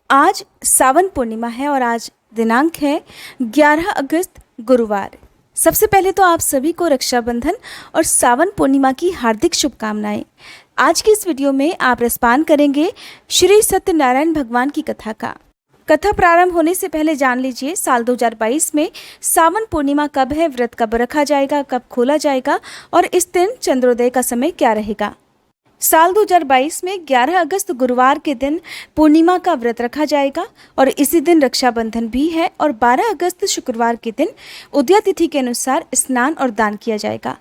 आज सावन पूर्णिमा है और आज दिनांक है 11 अगस्त गुरुवार। सबसे पहले तो आप सभी को रक्षाबंधन और सावन पूर्णिमा की हार्दिक शुभकामनाएं। आज की इस वीडियो में आप रसपान करेंगे श्री सत्यनारायण भगवान की कथा का। कथा प्रारंभ होने से पहले जान लीजिए साल 2022 में सावन पूर्णिमा कब है, व्रत कब रखा जाएगा, कब खोला जाएगा और इस दिन चंद्रोदय का समय क्या रहेगा। साल 2022 में 11 अगस्त गुरुवार के दिन पूर्णिमा का व्रत रखा जाएगा और इसी दिन रक्षाबंधन भी है और 12 अगस्त शुक्रवार के दिन उदया तिथि के अनुसार स्नान और दान किया जाएगा।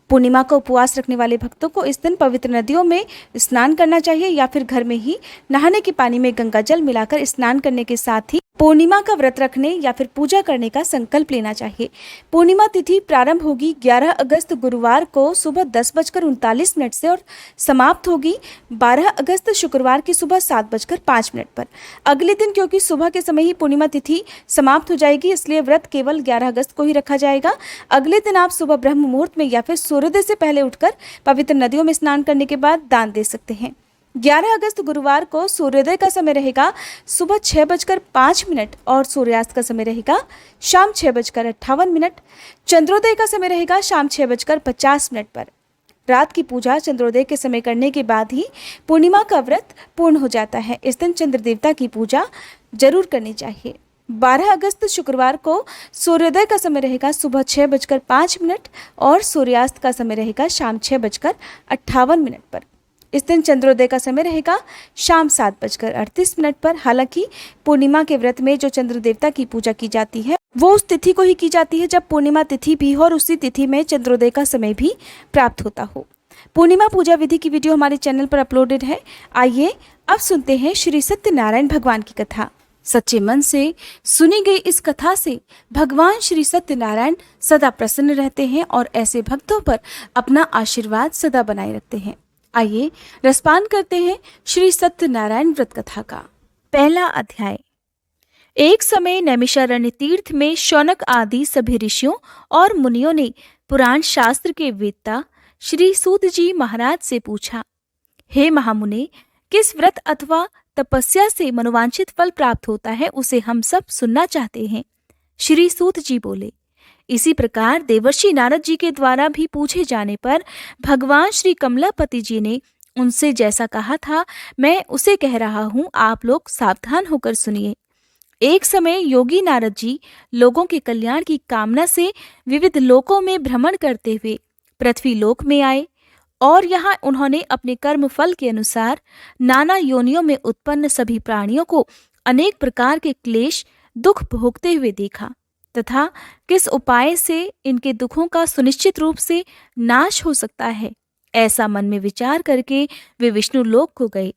पूर्णिमा का उपवास रखने वाले भक्तों को इस दिन पवित्र नदियों में स्नान करना चाहिए या फिर घर में ही नहाने के पानी में गंगा जल मिलाकर स्नान करने के साथ ही पूर्णिमा का व्रत रखने या फिर पूजा करने का संकल्प लेना चाहिए। पूर्णिमा तिथि प्रारंभ होगी 11 अगस्त गुरुवार को सुबह 10:39 से और समाप्त होगी 12 अगस्त शुक्रवार की सुबह 7:05 पर। अगले दिन क्योंकि सुबह के समय ही पूर्णिमा तिथि समाप्त हो जाएगी, इसलिए व्रत केवल 11 अगस्त को ही रखा जाएगा। अगले दिन आप सुबह ब्रह्म मुहूर्त में या फिर सूर्योदय से पहले उठकर पवित्र नदियों में स्नान करने के बाद दान दे सकते हैं। 11 अगस्त गुरुवार को सूर्योदय का समय रहेगा सुबह 6:05 और सूर्यास्त का समय रहेगा शाम 6:58। चंद्रोदय का समय रहेगा शाम 6:50 पर। रात की पूजा चंद्रोदय के समय करने के बाद ही पूर्णिमा का व्रत पूर्ण हो जाता है। इस दिन चंद्र देवता की पूजा जरूर करनी चाहिए। 12 अगस्त शुक्रवार को सूर्योदय का समय रहेगा सुबह 6:05 और सूर्यास्त का समय रहेगा शाम 6:58 पर। इस दिन चंद्रोदय का समय रहेगा शाम 7:38 पर। हालांकि पूर्णिमा के व्रत में जो चंद्र देवता की पूजा की जाती है वो उस तिथि को ही की जाती है जब पूर्णिमा तिथि भी हो और उसी तिथि में चंद्रोदय का समय भी प्राप्त होता हो। पूर्णिमा पूजा विधि की वीडियो हमारे चैनल पर अपलोडेड है। आइए अब सुनते हैं श्री सत्यनारायण भगवान की कथा। सच्चे मन से सुनी गई इस कथा से भगवान श्री सत्यनारायण सदा प्रसन्न रहते हैं और ऐसे भक्तों पर अपना आशीर्वाद सदा बनाए रखते हैं। आइए रसपान करते हैं श्री सत्यनारायण व्रत कथा का। पहला अध्याय। एक समय नैमिषारण्य तीर्थ में शौनक आदि सभी ऋषियों और मुनियों ने पुराण शास्त्र के वेत्ता श्री सूत जी महाराज से पूछा, हे महामुने, किस व्रत अथवा तपस्या से मनोवांछित फल प्राप्त होता है, उसे हम सब सुनना चाहते हैं। श्री सूत जी बोले, इसी प्रकार देवर्षि नारद जी के द्वारा भी पूछे जाने पर भगवान श्री कमलापति जी ने उनसे जैसा कहा था मैं उसे कह रहा हूँ, आप लोग सावधान होकर सुनिए। एक समय योगी नारद जी लोगों के कल्याण की कामना से विविध लोकों में भ्रमण करते हुए पृथ्वी लोक में आए और यहाँ उन्होंने अपने कर्म फल के अनुसार नाना योनियों में उत्पन्न सभी प्राणियों को अनेक प्रकार के क्लेश दुख भोगते हुए देखा तथा किस उपाय से इनके दुखों का सुनिश्चित रूप से नाश हो सकता है, ऐसा मन में विचार करके वे विष्णु लोक को गए।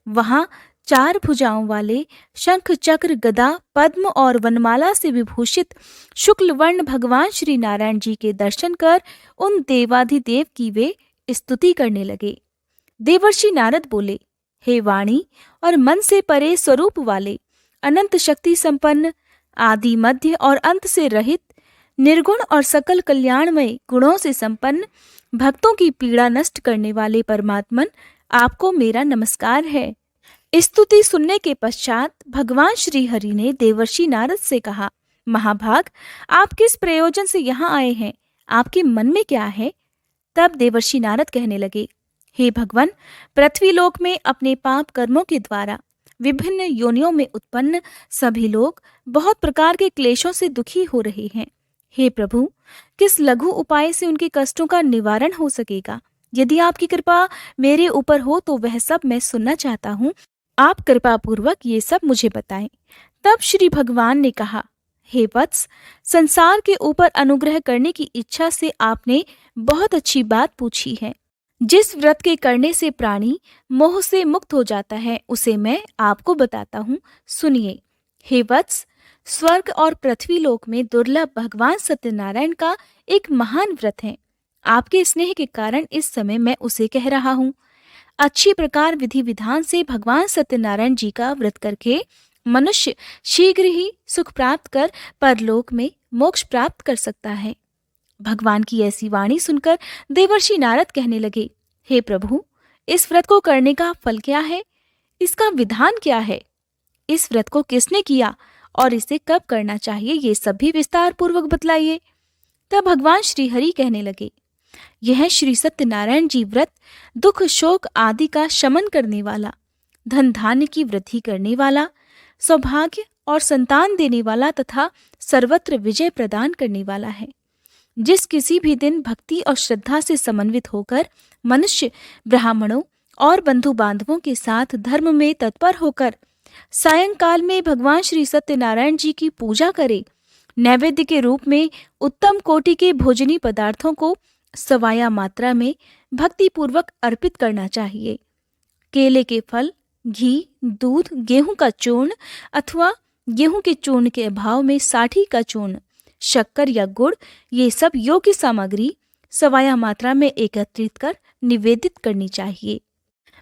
वहां 4 भुजाओं वाले शंख चक्र गदा पद्म और वनमाला से विभूषित शुक्ल वर्ण भगवान श्री नारायण जी के दर्शन कर उन देवाधिदेव की वे स्तुति करने लगे। देवर्षि नारद बोले, हे वाणी और मन से परे स्वरूप वाले, अनंत शक्ति संपन्न, आदि मध्य और अंत से रहित, निर्गुण और सकल कल्याणमय गुणों से संपन्न, भक्तों की पीड़ा नष्ट करने वाले परमात्मन, आपको मेरा नमस्कार है। स्तुति सुनने के पश्चात भगवान श्री हरि ने देवर्षि नारद से कहा, महाभाग, आप किस प्रयोजन से यहाँ आए हैं? आपके मन में क्या है? तब देवर्षि नारद कहने लगे, हे भगवान, पृथ्वी लोक में अपने पाप कर्मों के द्वारा विभिन्न योनियों में उत्पन्न सभी लोग बहुत प्रकार के क्लेशों से दुखी हो रहे हैं। हे प्रभु, किस लघु उपाय से उनके कष्टों का निवारण हो सकेगा? यदि आपकी कृपा मेरे ऊपर हो तो वह सब मैं सुनना चाहता हूँ। आप कृपा पूर्वक ये सब मुझे बताएं। तब श्री भगवान ने कहा, हे वत्स, संसार के ऊपर अनुग्रह करने की इच्छा से आपने बहुत अच्छी बात पूछी है। जिस व्रत के करने से प्राणी मोह से मुक्त हो जाता है उसे मैं आपको बताता हूँ, सुनिए। हे वत्स, स्वर्ग और पृथ्वी लोक में दुर्लभ भगवान सत्यनारायण का एक महान व्रत है। आपके स्नेह के कारण इस समय मैं उसे कह रहा हूँ। अच्छी प्रकार विधि विधान से भगवान सत्यनारायण जी का व्रत करके मनुष्य शीघ्र ही सुख प्राप्त कर परलोक में मोक्ष प्राप्त कर सकता है। भगवान की ऐसी वाणी सुनकर देवर्षि नारद कहने लगे, हे प्रभु, इस व्रत को करने का फल क्या है? इसका विधान क्या है? इस व्रत को किसने किया और इसे कब करना चाहिए, ये सब भी विस्तार पूर्वक बतलाइए। तब भगवान श्री हरि कहने लगे, यह श्री सत्यनारायण जी व्रत दुख शोक आदि का शमन करने वाला, धन धान्य की वृद्धि करने वाला, सौभाग्य और संतान देने वाला तथा सर्वत्र विजय प्रदान करने वाला है। जिस किसी भी दिन भक्ति और श्रद्धा से समन्वित होकर मनुष्य ब्राह्मणों और बंधु बांधवों के साथ धर्म में तत्पर होकर सायंकाल में भगवान श्री सत्यनारायण जी की पूजा करे, नैवेद्य के रूप में उत्तम कोटि के भोजनी पदार्थों को सवाया मात्रा में भक्ति पूर्वक अर्पित करना चाहिए। केले के फल, घी, दूध, गेहूं का चूर्ण अथवा गेहूं के चूर्ण के अभाव में साठी का चूर्ण, शक्कर या गुड़, ये सब योग्य सामग्री सवाया मात्रा में एकत्रित कर निवेदित करनी चाहिए।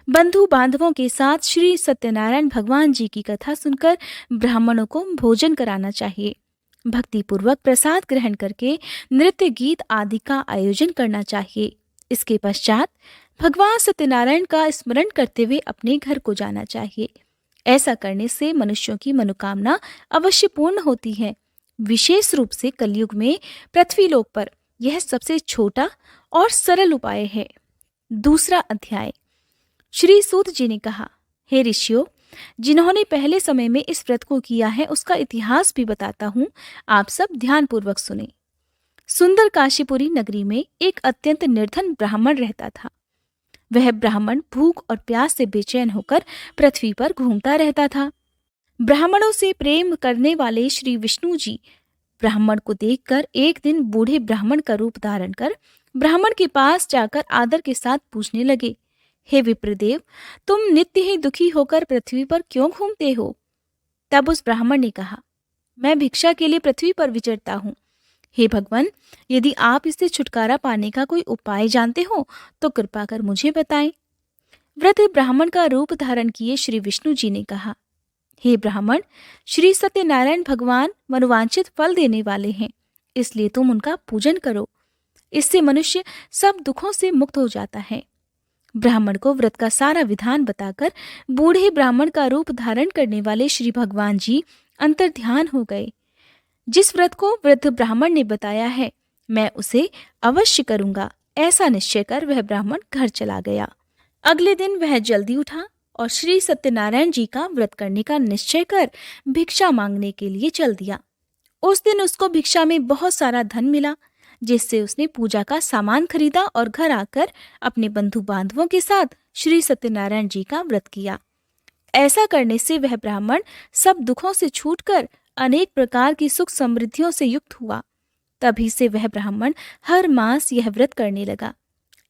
बंधु बांधवों के साथ श्री सत्यनारायण भगवान जी की कथा सुनकर ब्राह्मणों को भोजन कराना चाहिए। भक्ति पूर्वक प्रसाद ग्रहण करके नृत्य गीत आदि का आयोजन करना चाहिए। इसके पश्चात भगवान सत्यनारायण का स्मरण करते हुए अपने घर को जाना चाहिए। ऐसा करने से मनुष्यों की मनोकामना अवश्य पूर्ण होती है। विशेष रूप से कलयुग में पृथ्वीलोक पर यह सबसे छोटा और सरल उपाय है। दूसरा अध्याय। श्री सूत जी ने कहा, हे ऋषियों, जिन्होंने पहले समय में इस व्रत को किया है उसका इतिहास भी बताता हूँ, आप सब ध्यान पूर्वक सुने। सुंदर काशीपुरी नगरी में एक अत्यंत निर्धन ब्राह्मण रहता था। वह ब्राह्मण भूख और प्यास से बेचैन होकर पृथ्वी पर घूमता रहता था। ब्राह्मणों से प्रेम करने वाले श्री विष्णु जी ब्राह्मण को देखकर एक दिन बूढ़े ब्राह्मण का रूप धारण कर ब्राह्मण के पास जाकर आदर के साथ पूछने लगे, हे विप्रदेव, तुम नित्य ही दुखी होकर पृथ्वी पर क्यों घूमते हो? तब उस ब्राह्मण ने कहा, मैं भिक्षा के लिए पृथ्वी पर विचरता हूँ। हे भगवान, यदि आप इससे छुटकारा पाने का कोई उपाय जानते हो तो कृपा कर मुझे बताएं। वृद्ध ब्राह्मण का रूप धारण किए श्री विष्णु जी ने कहा, हे ब्राह्मण, श्री सत्यनारायण भगवान मनोवांछित फल देने वाले हैं, इसलिए तुम उनका पूजन करो। इससे मनुष्य सब दुखों से मुक्त हो जाता है। ब्राह्मण को व्रत का सारा विधान बताकर बूढ़े ब्राह्मण का रूप धारण करने वाले श्री भगवान जी अंतर्ध्यान हो गए। जिस व्रत को वृद्ध ब्राह्मण ने बताया है, मैं उसे अवश्य करूंगा, ऐसा निश्चय कर वह ब्राह्मण घर चला गया। अगले दिन वह जल्दी उठा और श्री सत्यनारायण जी का व्रत करने का निश्चय कर भिक्षा मांगने के लिए चल दिया। उस दिन उसको भिक्षा में बहुत सारा धन मिला, जिससे उसने पूजा का सामान खरीदा और घर आकर अपने बंधु बांधवों के साथ श्री सत्यनारायण जी का व्रत किया। ऐसा करने से वह ब्राह्मण सब दुखों से छूटकर अनेक प्रकार की सुख समृद्धियों से युक्त हुआ। तभी से वह ब्राह्मण हर मास यह व्रत करने लगा।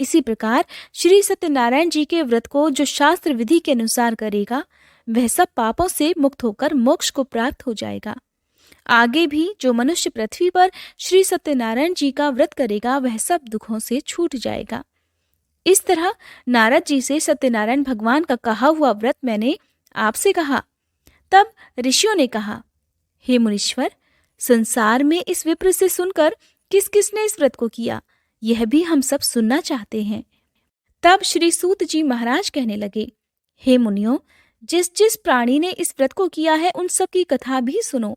इसी प्रकार श्री सत्यनारायण जी के व्रत को जो शास्त्र विधि के अनुसार करेगा, वह सब पापों से मुक्त होकर मोक्ष को प्राप्त हो जाएगा। आगे भी जो मनुष्य पृथ्वी पर श्री सत्यनारायण जी का व्रत करेगा, वह सब दुखों से छूट जाएगा। इस तरह नारद जी से सत्यनारायण भगवान का कहा हुआ व्रत मैंने आपसे कहा। तब ऋषियों ने कहा, हे मुनीश्वर, संसार में इस विप्र से सुनकर किस किसने इस व्रत को किया, यह भी हम सब सुनना चाहते हैं। तब श्री सूत जी महाराज कहने लगे, हे मुनियों, जिस जिस प्राणी ने इस व्रत को किया है उन सब की कथा भी सुनो।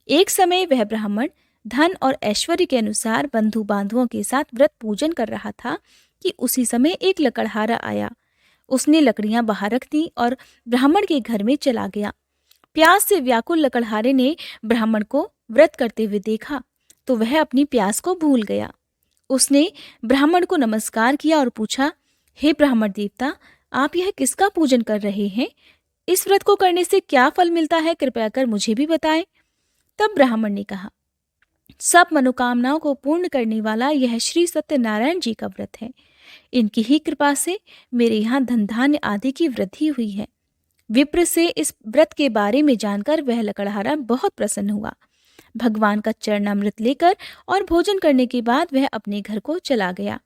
एक समय वह ब्राह्मण धन और ऐश्वर्य के अनुसार बंधु बांधवों के साथ व्रत पूजन कर रहा था कि उसी समय एक लकड़हारा आया। उसने लकड़ियां बाहर रख दी और ब्राह्मण के घर में चला गया। प्यास से व्याकुल लकड़हारे ने ब्राह्मण को व्रत करते हुए देखा तो वह अपनी प्यास को भूल गया। उसने ब्राह्मण को नमस्कार किया और पूछा, हे ब्राह्मण देवता, आप यह किसका पूजन कर रहे हैं? इस व्रत को करने से क्या फल मिलता है, कृपया कर मुझे भी बताएं। तब ब्राह्मण ने कहा, सब मनोकामनाओं को पूर्ण करने वाला यह श्री सत्यनारायण जी का व्रत है। इनकी ही कृपा से मेरे यहाँ धन धान्य आदि की वृद्धि हुई है। विप्र से इस व्रत के बारे में जानकर वह लकड़हारा बहुत प्रसन्न हुआ। भगवान का चरणामृत लेकर और भोजन करने के बाद वह अपने घर को चला गया।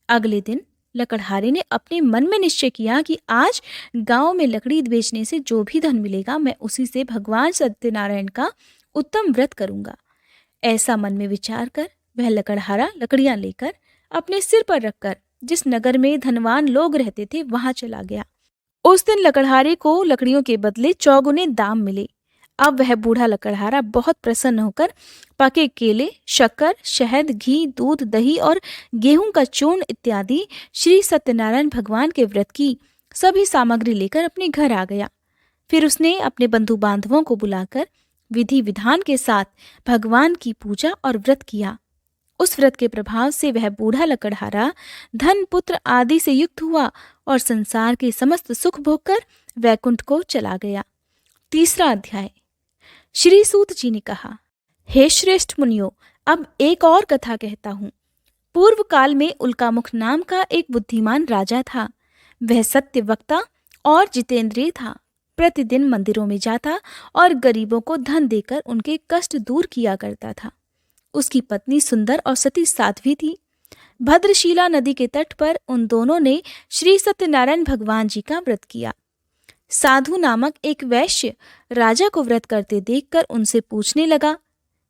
अगले दिन लकड़हारे ने अपने मन में निश्चय किया कि आज गांव में लकड़ी बेचने से जो भी धन मिलेगा, मैं उसी से भगवान सत्यनारायण का उत्तम व्रत करूंगा। ऐसा मन में विचार कर वह लकड़हारा लकड़ियां लेकर अपने सिर पर रखकर जिस नगर में धनवान लोग रहते थे वहां चला गया। उस दिन लकड़हारे को लकड़ियों के बदले चौगुने दाम मिले। अब वह बूढ़ा लकड़हारा बहुत प्रसन्न होकर पके केले, शक्कर, शहद, घी, दूध, दही और गेहूं का चूर्ण इत्यादि श्री सत्यनारायण भगवान के व्रत की सभी सामग्री लेकर अपने घर आ गया। फिर उसने अपने बंधु बांधवों को बुलाकर विधि विधान के साथ भगवान की पूजा और व्रत किया। उस व्रत के प्रभाव से वह बूढ़ा लकड़हारा धन, पुत्र आदि से युक्त हुआ और संसार के समस्त सुख भोगकर वैकुंठ को चला गया। तीसरा अध्याय। श्री सूत जी ने कहा, हे श्रेष्ठ मुनियों, अब एक और कथा कहता हूँ। पूर्व काल में उल्कामुख नाम का एक बुद्धिमान राजा था। वह सत्य वक्ता और जितेंद्रिय था। प्रतिदिन मंदिरों में जाता और गरीबों को धन देकर उनके कष्ट दूर किया करता था। उसकी पत्नी सुंदर और सती साध्वी थी। भद्रशिला नदी के तट पर उन दोनों ने श्री सत्यनारायण भगवान जी का व्रत किया। साधु नामक एक वैश्य राजा को व्रत करते देखकर उनसे पूछने लगा,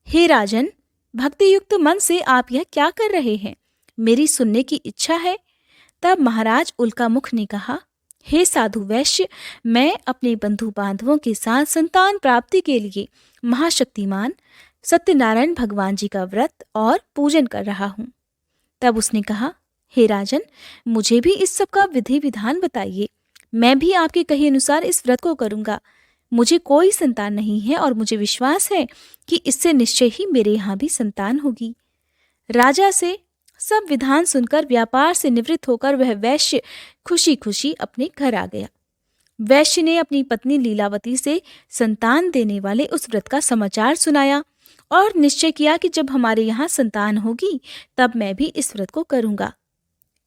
हे राजन, भक्ति युक्त मन से आप यह क्या कर रहे हैं? मेरी सुनने की इच्छा है। तब महाराज उल्कामुख ने कहा, हे साधु वैश्य, मैं अपने बंधु बांधवों के साथ संतान प्राप्ति के लिए महाशक्तिमान सत्यनारायण भगवान जी का व्रत और पूजन कर रहा हूँ। तब उसने कहा, हे राजन, मुझे भी इस सब का विधि विधान बताइए। मैं भी आपके कहे अनुसार इस व्रत को करूंगा। मुझे कोई संतान नहीं है और मुझे विश्वास है कि इससे निश्चय ही मेरे यहाँ भी संतान होगी। राजा से सब विधान सुनकर व्यापार से निवृत्त होकर वह वैश्य खुशी खुशी अपने घर आ गया। वैश्य ने अपनी पत्नी लीलावती से संतान देने वाले उस व्रत का समाचार सुनाया और निश्चय किया कि जब हमारे यहाँ संतान होगी तब मैं भी इस व्रत को करूंगा।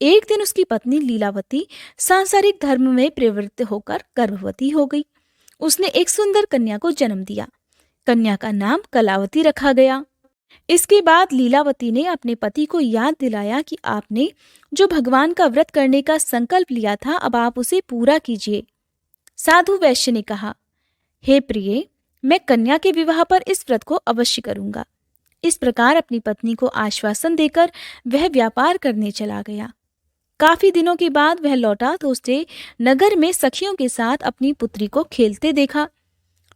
एक दिन उसकी पत्नी लीलावती सांसारिक धर्म में प्रवृत्त होकर गर्भवती हो गई। उसने एक सुंदर कन्या को जन्म दिया। कन्या का नाम कलावती रखा गया। इसके बाद लीलावती ने अपने पति को याद दिलाया कि आपने जो भगवान का व्रत करने का संकल्प लिया था, अब आप उसे पूरा कीजिए। साधु वैश्य ने कहा, हे प्रिय, मैं कन्या के विवाह पर इस व्रत को अवश्य करूंगा। इस प्रकार अपनी पत्नी को आश्वासन देकर वह व्यापार करने चला गया। काफी दिनों के बाद वह लौटा तो उसने नगर में सखियों के साथ अपनी पुत्री को खेलते देखा।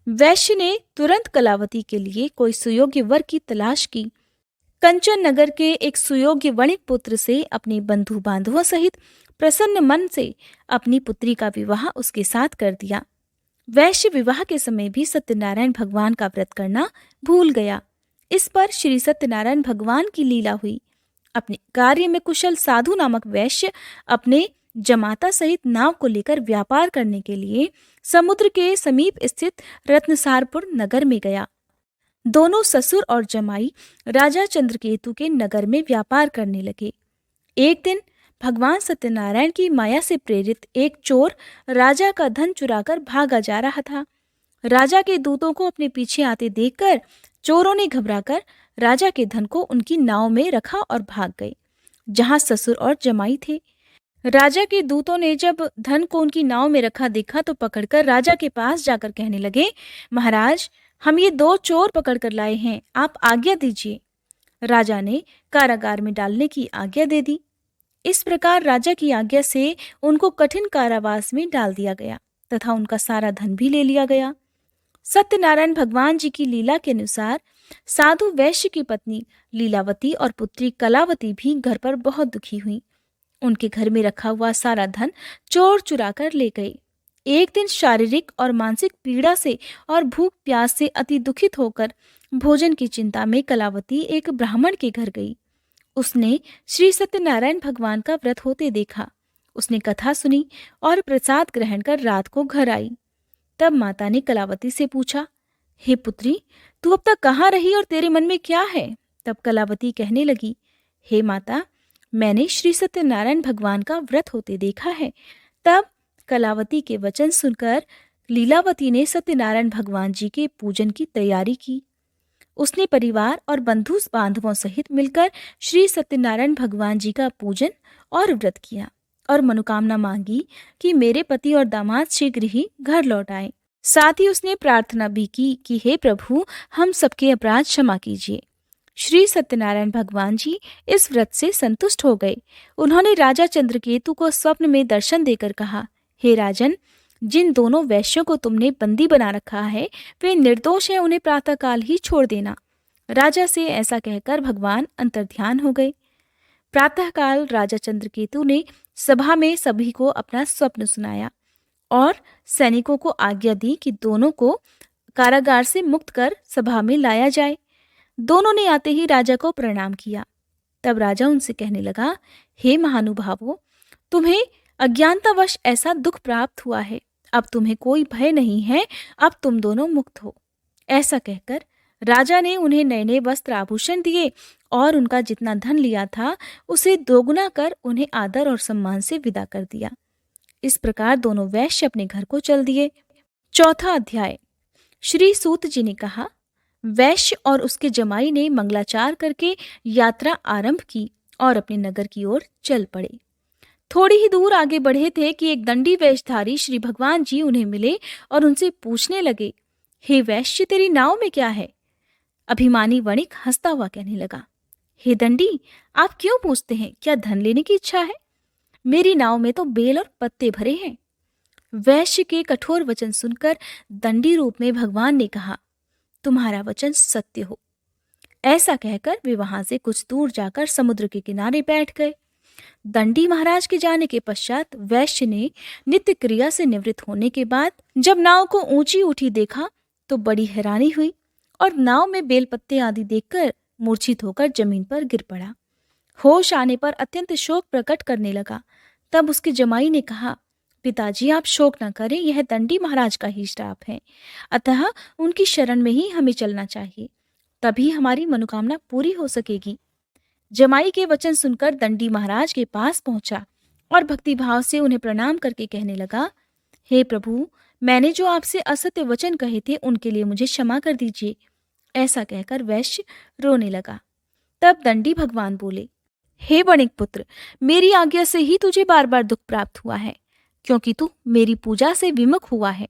वैश्य ने तुरंत कलावती के लिए कोई सुयोग्य वर की तलाश की। कंचन नगर के एक सुयोग्य वणिक पुत्र से अपने बंधु बांधवों सहित प्रसन्न मन से अपनी पुत्री का विवाह उसके साथ कर दिया। वैश्य विवाह के समय भी सत्यनारायण भगवान का व्रत करना भूल गया। इस पर श्री सत्यनारायण भगवान की लीला हुई। अपने कार्य में कुशल साधु नामक वैश्य अपने जमाता सहित नाव को लेकर व्यापार करने के लिए समुद्र के समीप स्थित रत्नसारपुर नगर में गया। दोनों ससुर और जमाई राजा चंद्रकेतु के नगर में व्यापार करने लगे। एक दिन भगवान सत्यनारायण की माया से प्रेरित एक चोर राजा का धन चुराकर भागा जा रहा था। राजा के दूतों को अपने पीछे आते देखकर चोरों ने घबराकर राजा के धन को उनकी नाव में रखा और भाग गए, जहां ससुर और जमाई थे। राजा के दूतों ने जब धन को उनकी नाव में रखा देखा तो पकड़कर राजा के पास जाकर कहने लगे, महाराज, हम ये दो चोर पकड़कर लाए हैं, आप आज्ञा दीजिए। राजा ने कारागार में डालने की आज्ञा दे दी। इस प्रकार राजा की आज्ञा से उनको कठिन कारावास में डाल दिया गया तथा उनका सारा धन भी ले लिया गया। सत्यनारायण भगवान जी की लीला के अनुसार साधु वैश्य की पत्नी लीलावती और पुत्री कलावती भी घर पर बहुत दुखी हुई। उनके घर में रखा हुआ सारा धन चोर चुरा कर ले गए। एक दिन शारीरिक और मानसिक पीड़ा से और भूख प्यास से अति दुखित होकर भोजन की चिंता में कलावती एक ब्राह्मण के घर गई। उसने श्री सत्यनारायण भगवान का व्रत होते देखा। उसने कथा सुनी और प्रसाद ग्रहण कर रात को घर आई। तब माता ने कलावती से पूछा, हे पुत्री, तू अब तक कहाँ रही और तेरे मन में क्या है? तब कलावती कहने लगी, हे माता, मैंने श्री सत्यनारायण भगवान का व्रत होते देखा है। तब कलावती के वचन सुनकर लीलावती ने सत्यनारायण भगवान जी के पूजन की तैयारी की। उसने परिवार और बंधु बांधवों सहित मिलकर श्री सत्यनारायण भगवान जी का पूजन और व्रत किया और मनोकामना मांगी कि मेरे पति और दामाद शीघ्र ही घर लौट आए। साथ ही उसने प्रार्थना भी की कि हे प्रभु, हम सबके अपराध क्षमा कीजिए। श्री सत्यनारायण भगवान जी इस व्रत से संतुष्ट हो गए। उन्होंने राजा चंद्रकेतु को स्वप्न में दर्शन देकर कहा, हे राजन, जिन दोनों वैश्यों को तुमने बंदी बना रखा है वे निर्दोष हैं, उन्हें प्रातःकाल ही छोड़ देना। राजा से ऐसा कहकर भगवान अंतर्ध्यान हो गए। प्रातःकाल राजा चंद्रकेतु ने सभा में सभी को अपना स्वप्न सुनाया और सैनिकों को आज्ञा दी कि दोनों को कारागार से मुक्त कर सभा में लाया जाए। दोनों ने आते ही राजा को प्रणाम किया। तब राजा उनसे कहने लगा, हे महानुभावों, तुम्हें अज्ञानतावश ऐसा दुख प्राप्त हुआ है, अब तुम्हें कोई भय नहीं है, अब तुम दोनों मुक्त हो। ऐसा कहकर राजा ने उन्हें नए नए वस्त्र आभूषण दिए और उनका जितना धन लिया था उसे दोगुना कर उन्हें आदर और सम्मान से विदा कर दिया। इस प्रकार दोनों वैश्य अपने घर को चल दिए। चौथा अध्याय। श्री सूत जी ने कहा, वैश्य और उसके जमाई ने मंगलाचार करके यात्रा आरंभ की और अपने नगर की ओर चल पड़े। थोड़ी ही दूर आगे बढ़े थे कि एक दंडी वेशधारी श्री भगवान जी उन्हें मिले और उनसे पूछने लगे, हे वैश्य, तेरी नाव में क्या है? अभिमानी वणिक हंसता हुआ कहने लगा, हे दंडी, आप क्यों पूछते हैं? क्या धन लेने की इच्छा है? मेरी नाव में तो बेल और पत्ते भरे हैं। वैश्य के कठोर वचन सुनकर दंडी रूप में भगवान ने कहा, तुम्हारा वचन सत्य हो। ऐसा कहकर वे वहां से कुछ दूर जाकर समुद्र के किनारे बैठ गए। दंडी महाराज के जाने के पश्चात वैश्य ने नित्य क्रिया से निवृत्त होने के बाद जब नाव को ऊंची उठी देखा तो बड़ी हैरानी हुई और नाव में बेलपत्ते आदि देखकर मूर्छित होकर जमीन पर गिर पड़ा। होश आने पर अत्यंत शोक प्रकट करने लगा। तब उसके जमाई ने कहा, पिताजी, आप शोक न करें, यह दंडी महाराज का ही श्राप है, अतः उनकी शरण में ही हमें चलना चाहिए, तभी हमारी मनोकामना पूरी हो सकेगी। जमाई के वचन सुनकर दंडी महाराज के पास पहुंचा और भक्तिभाव से उन्हें प्रणाम करके कहने लगा, हे प्रभु, मैंने जो आपसे असत्य वचन कहे थे उनके लिए मुझे क्षमा कर दीजिए। ऐसा कहकर वैश्य रोने लगा। तब दंडी भगवान बोले, हे वणिक पुत्र, मेरी आज्ञा से ही तुझे बार बार दुख प्राप्त हुआ है, क्योंकि तू मेरी पूजा से विमुख हुआ है।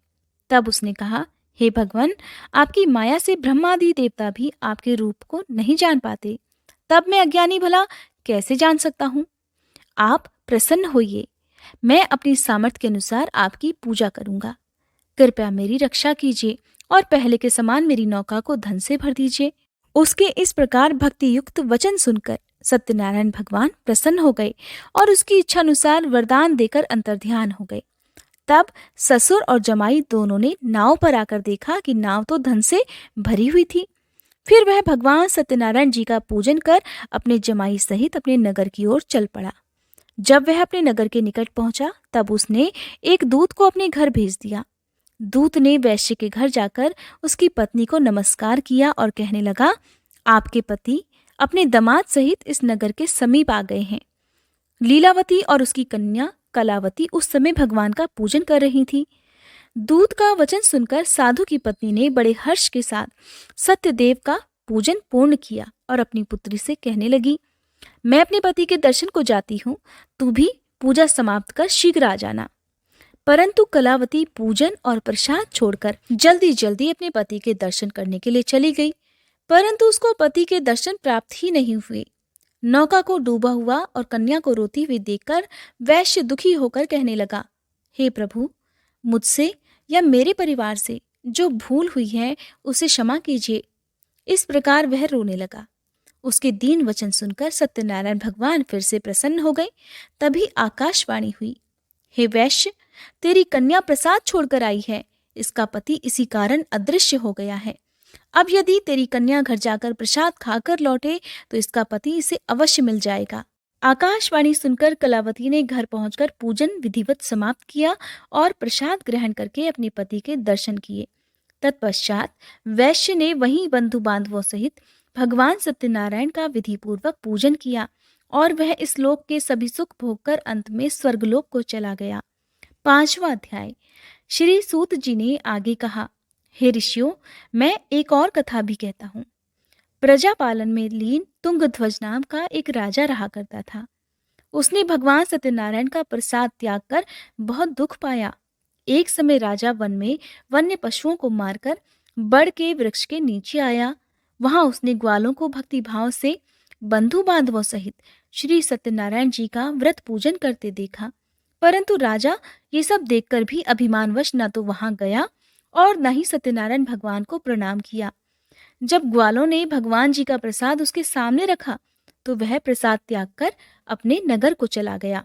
तब उसने कहा, हे भगवान, आपकी माया से ब्रह्मादि देवता भी आपके रूप को नहीं जान पाते, तब मैं अज्ञानी भला कैसे जान सकता हूँ? आप प्रसन्न होइए, मैं अपनी सामर्थ्य के अनुसार आपकी पूजा करूंगा। कृपया मेरी रक्षा कीजिए और पहले के समान मेरी नौका को धन से भर दीजिए। उसके इस प्रकार भक्ति युक्त वचन सुनकर सत्यनारायण भगवान प्रसन्न हो गए और उसकी इच्छा अनुसार वरदान देकर अंतर्ध्यान हो गए। तब ससुर और जमाई दोनों ने नाव पर आकर देखा कि नाव तो धन से भरी हुई थी। फिर वह भगवान सत्यनारायण जी का पूजन कर अपने जमाई सहित अपने नगर की ओर चल पड़ा। जब वह अपने नगर के निकट पहुंचा तब उसने एक दूत को अपने घर भेज दिया। दूत ने वैश्य के घर जाकर उसकी पत्नी को नमस्कार किया और कहने लगा, आपके पति अपने दामाद सहित इस नगर के समीप आ गए हैं। लीलावती और उसकी कन्या कलावती उस समय भगवान का पूजन कर रही थी। दूत का वचन सुनकर साधु की पत्नी ने बड़े हर्ष के साथ सत्यदेव का पूजन पूर्ण किया और अपनी पुत्री से कहने लगी, मैं अपने पति के दर्शन को जाती हूँ, तू भी पूजा समाप्त कर शीघ्र आ जाना। परंतु कलावती पूजन और प्रसाद छोड़कर जल्दी जल्दी अपने पति के दर्शन करने के लिए चली गई, परंतु उसको पति के दर्शन प्राप्त ही नहीं हुए। नौका को डूबा हुआ और कन्या को रोती हुई देखकर वैश्य दुखी होकर कहने लगा, हे प्रभु, मुझसे या मेरे परिवार से जो भूल हुई है उसे क्षमा कीजिए। इस प्रकार वह रोने लगा। उसके दीन वचन सुनकर सत्यनारायण भगवान फिर से प्रसन्न हो गए। तभी आकाशवाणी हुई, हे वैश्य, तेरी कन्या प्रसाद छोड़कर आई है, इसका पति इसी कारण अदृश्य हो गया है। अब यदि तेरी कन्या घर जाकर प्रसाद खाकर लौटे तो इसका पति इसे अवश्य मिल जाएगा। आकाशवाणी सुनकर कलावती ने घर पहुंचकर पूजन विधिवत समाप्त किया और प्रसाद ग्रहण करके अपने पति के दर्शन किए। तत्पश्चात वैश्य ने वहीं बंधु बांधवों सहित भगवान सत्यनारायण का विधिपूर्वक पूजन किया और वह इस लोक के सभी सुख भोगकर अंत में स्वर्गलोक को चला गया। 5वां अध्याय। श्री सूत जी ने आगे कहा, हे ऋषियों, मैं एक और कथा भी कहता हूँ। प्रजा पालन में लीन तुंगध्वज नाम का एक राजा रहा करता था। उसने भगवान सत्यनारायण का प्रसाद त्याग कर बहुत दुख पाया। एक समय राजा वन में वन्य पशुओं को मारकर बड़ के वृक्ष के नीचे आया। वहां उसने ग्वालों को भक्ति भाव से बंधु बांधवों सहित श्री सत्यनारायण जी का व्रत पूजन करते देखा। परंतु राजा ये सब देखकर भी अभिमानवश न तो वहां गया और न ही सत्यनारायण भगवान को प्रणाम किया। जब ग्वालों ने भगवान जी का प्रसाद उसके सामने रखा तो वह प्रसाद त्याग कर अपने नगर को चला गया।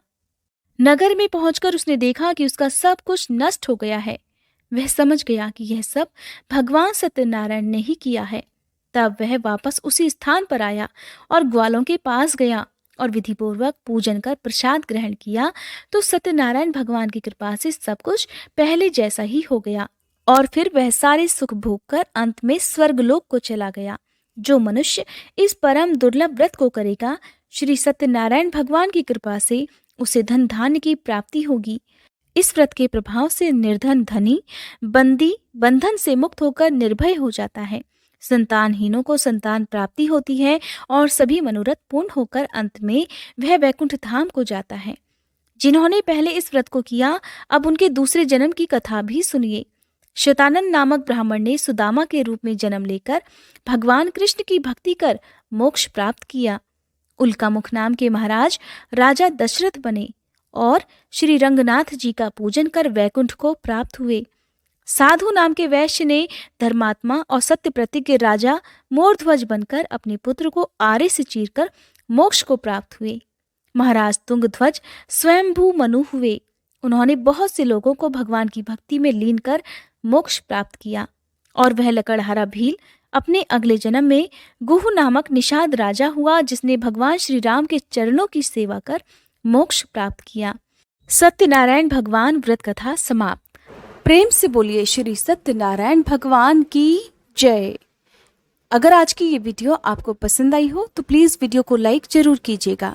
नगर में पहुंचकर उसने देखा कि उसका सब कुछ नष्ट हो गया है। वह समझ गया कि यह सब भगवान सत्यनारायण ने ही किया है। तब वह वापस उसी स्थान पर आया और ग्वालों के पास गया और विधिपूर्वक पूजन कर प्रसाद ग्रहण किया तो सत्यनारायण भगवान की कृपा से सब कुछ पहले जैसा ही हो गया और फिर वह सारे सुख भोग कर अंत में स्वर्गलोक को चला गया। जो मनुष्य इस परम दुर्लभ व्रत को करेगा, श्री सत्यनारायण भगवान की कृपा से उसे धन धान्य की प्राप्ति होगी। इस व्रत के प्रभाव से निर्धन धनी, बंदी बंधन से मुक्त होकर निर्भय हो जाता है। संतानहीनों को संतान प्राप्ति होती है और सभी मनोरथ पूर्ण होकर अंत में वह वैकुंठ धाम को जाता है। जिन्होंने पहले इस व्रत को किया, अब उनके दूसरे जन्म की कथा भी सुनिए। शतानंद नामक ब्राह्मण ने सुदामा के रूप में जन्म लेकर भगवान कृष्ण की भक्ति कर मोक्ष प्राप्त किया। उल्कामुख नाम के महाराज राजा दशरथ बने और श्री रंगनाथ जी का पूजन कर वैकुंठ को प्राप्त हुए। साधु नाम के वैश्य ने धर्मात्मा और सत्य प्रतिज्ञ राजा मोरध्वज बनकर अपने पुत्र को आरे से चीरकर मोक्ष को प्राप्त हुए। महाराज तुंगध्वज स्वयंभू मनु हुए। उन्होंने बहुत से लोगों को भगवान की भक्ति में लीन कर मोक्ष प्राप्त किया और वह लकड़हारा भील अपने अगले जन्म में गुह नामक निषाद राजा हुआ, जिसने भगवान श्री राम के चरणों की सेवा कर मोक्ष प्राप्त किया। सत्यनारायण भगवान व्रत कथा समाप्त। प्रेम से बोलिए श्री सत्यनारायण भगवान की जय। अगर आज की ये वीडियो आपको पसंद आई हो तो प्लीज वीडियो को लाइक जरूर कीजिएगा।